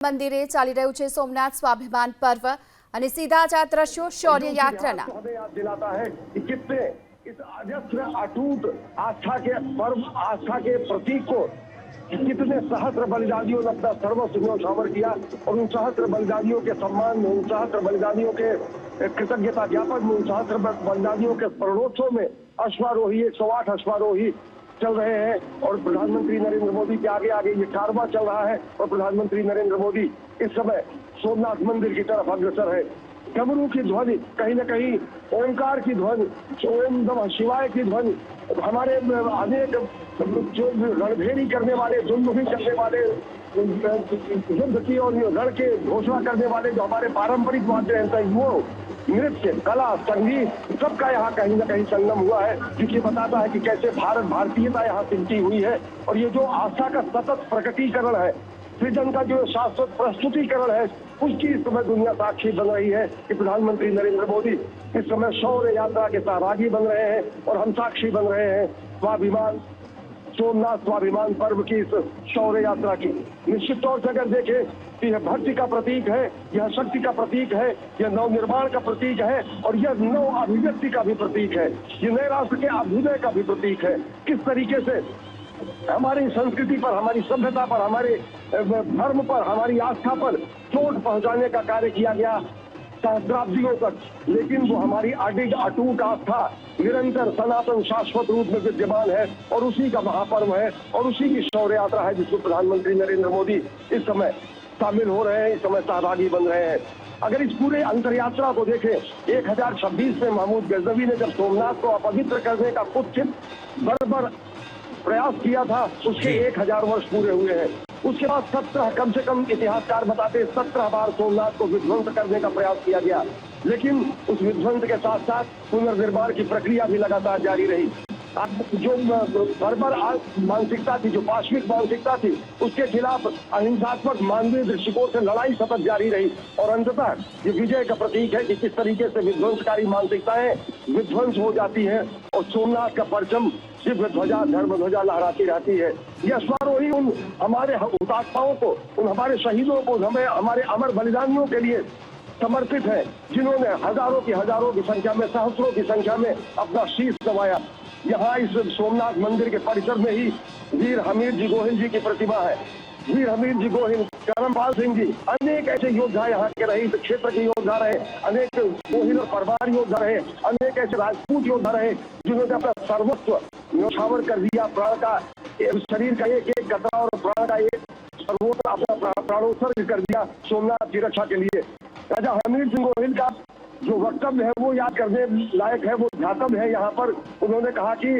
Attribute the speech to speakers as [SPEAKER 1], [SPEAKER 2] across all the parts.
[SPEAKER 1] મંદિરે ચાલી રહ્યું છે સોમનાથ સ્વાભિમાન પર્વ અને સીધા જ આ દ્રશ્યો શૌર્ય યાત્રાના
[SPEAKER 2] हमें याद दिलाता है कि कितने इस अजस्र अटूट आस्था के पर्व, आस्था के प्रतीक को कितने सहस्त्र बलिदानियों ने अपना सर्वस्व न्यौछावर किया और उन सहस्त्र बलिदानियों के सम्मान में, उन सहस्त्र बलिदानियों के कृतज्ञता ज्ञापन में, उन सहस्त्र बलिदानियों के स्मरणोत्सव में अश्वारोही 108 अश्वारोही चल रहे हैं और प्रधानमंत्री नरेंद्र मोदी के आगे आगे ये कारवां चल रहा है और प्रधानमंत्री नरेंद्र मोदी इस समय सोमनाथ मंदिर की तरफ अग्रसर है। डमरू की ध्वनि, कहीं न कहीं ओंकार की ध्वनि, ओम नमः शिवाय की ध्वनि, हमारे अनेक जो रणभेरी करने वाले, दुंदुभी करने वाले, युद्ध की और रण के घोषणा करने वाले जो हमारे पारंपरिक वाद्य यंत्र हैं, वो नृत्य, कला, संगीत, सबका यहाँ कहीं न कहीं संगम हुआ है, जिससे बताता है कि कैसे भारतीयता यहाँ सिमटी हुई है। और ये जो आस्था का सतत प्रकटीकरण है, सृजन का जो शाश्वत प्रस्तुतिकरण है, उसकी इस समय दुनिया साक्षी बन रही है कि प्रधानमंत्री नरेंद्र मोदी इस समय शौर्य यात्रा के सहभागी बन रहे हैं और हम साक्षी बन रहे हैं स्वाभिमान, सोमनाथ स्वाभिमान पर्व की इस शौर्य यात्रा की। निश्चित तौर से अगर देखें तो यह भक्ति का प्रतीक है, यह शक्ति का प्रतीक है, यह नवनिर्माण का प्रतीक है और यह नव अभिव्यक्ति का भी प्रतीक है, ये नए राष्ट्र के अभ्युदय का भी प्रतीक है। किस तरीके से हमारी संस्कृति पर, हमारी सभ्यता पर, हमारे धर्म पर, हमारी आस्था पर चोट पहुंचाने का कार्य किया गया सहस्राब्दियों तक, लेकिन वो हमारी अडिग अटूट आस्था निरंतर सनातन शाश्वत रूप में विद्यमान है और उसी का महापर्व है और उसी की शौर्य यात्रा है जिसमें प्रधानमंत्री नरेंद्र मोदी इस समय शामिल हो रहे हैं, इस समय सहभागी बन रहे हैं। अगर इस पूरे अंतर यात्रा को देखें, 1026 में महमूद गजनवी ने जब सोमनाथ को अपवित्र करने का कुत्सित बर्बर प्रयास किया था, उसके 1000 वर्ष पूरे हुए हैं। उसके बाद 17, कम से कम इतिहासकार बताते 17 बार सोमनाथ को विध्वंस करने का प्रयास किया गया, लेकिन उस विध्वंस के साथ साथ पुनर्निर्माण की प्रक्रिया भी लगातार जारी रही। जो बर्बर मानसिकता थी, जो पाश्विक मानसिकता थी, उसके खिलाफ अहिंसात्मक मानवीय दृष्टिकोण से लड़ाई सतत जारी रही और अंततः ये विजय का प्रतीक है कि किस तरीके से विध्वंसकारी मानसिकताएं विध्वंस हो जाती हैं और सोमनाथ का परचम दिव्य ध्वजा, धर्म ध्वजा लहराती रहती है। यह अश्वारोही उन हमारे हुतात्माओं को, उन हमारे शहीदों को, हमारे अमर बलिदानियों के लिए समर्पित है, जिन्होंने हजारों की संख्या में, सहस्रों की संख्या में अपना शीश नवाया। यहाँ इस सोमनाथ मंदिर के परिसर में ही वीर हमीर जी गोहिल जी की प्रतिमा है। वीर हमीर जी गोहिल, करमपाल सिंह जी, अनेक ऐसे योद्धा यहाँ के रहे, इस क्षेत्र के योद्धा रहे, अनेक गोहिल और परवार योद्धा रहे, अनेक ऐसे राजपूत योद्धा रहे जिन्होंने अपना सर्वस्व न्यौछावर कर दिया, प्राण का, शरीर का एक एक कतरा और प्राण का एक सर्वोत्तम अपना प्राणोत्सर्ग कर दिया सोमनाथ की रक्षा के लिए। राजा हमीर सिंह गोहिल का जो वक्तव्य है वो याद करने लायक है, वो ध्यातव्य है। यहाँ पर उन्होंने कहा कि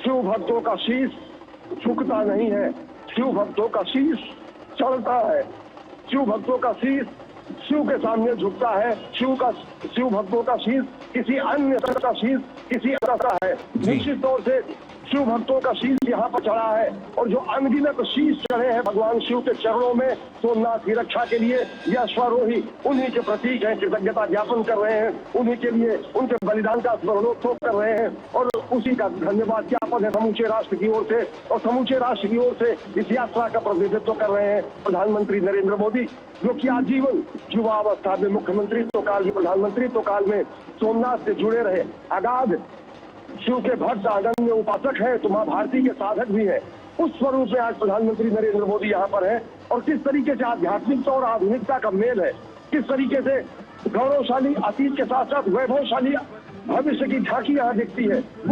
[SPEAKER 2] शिव भक्तों का शीश झुकता नहीं है, शिव भक्तों का शीश चढ़ता है, शिव भक्तों का शीश शिव के सामने झुकता है, शिव भक्तों का शीश किसी अन्य का शीश किसी अन्य का है। निश्चित तौर से शिव भक्तों का शीश यहाँ पर चढ़ा है और जो अनगिनत शीश चढ़े हैं भगवान शिव के चरणों में सोमनाथ की रक्षा के लिए, यह अश्वारोही उन्हीं के प्रतीक हैं, कृतज्ञता ज्ञापन कर रहे हैं, उन्हीं के लिए उनके बलिदान का स्मरणोत्सव कर रहे हैं और उसी का धन्यवाद ज्ञापन है समूचे राष्ट्र की ओर से। और समूचे राष्ट्र की ओर से इस यात्रा का प्रतिनिधित्व कर रहे हैं प्रधानमंत्री नरेंद्र मोदी, जो कि आजीवन युवावस्था में, मुख्यमंत्रित्व काल में, प्रधानमंत्रित्व काल में सोमनाथ से जुड़े रहे, अगाध शिव के भक्त, अनन्य उपासक है, तो मां भारती के साधक भी है। उस स्वरूप में आज प्रधानमंत्री नरेंद्र मोदी यहाँ पर है और किस तरीके से आध्यात्मिकता और आधुनिकता का मेल है, किस तरीके से गौरवशाली अतीत के साथ साथ वैभवशाली भविष्य की झांकी यहाँ दिखती है।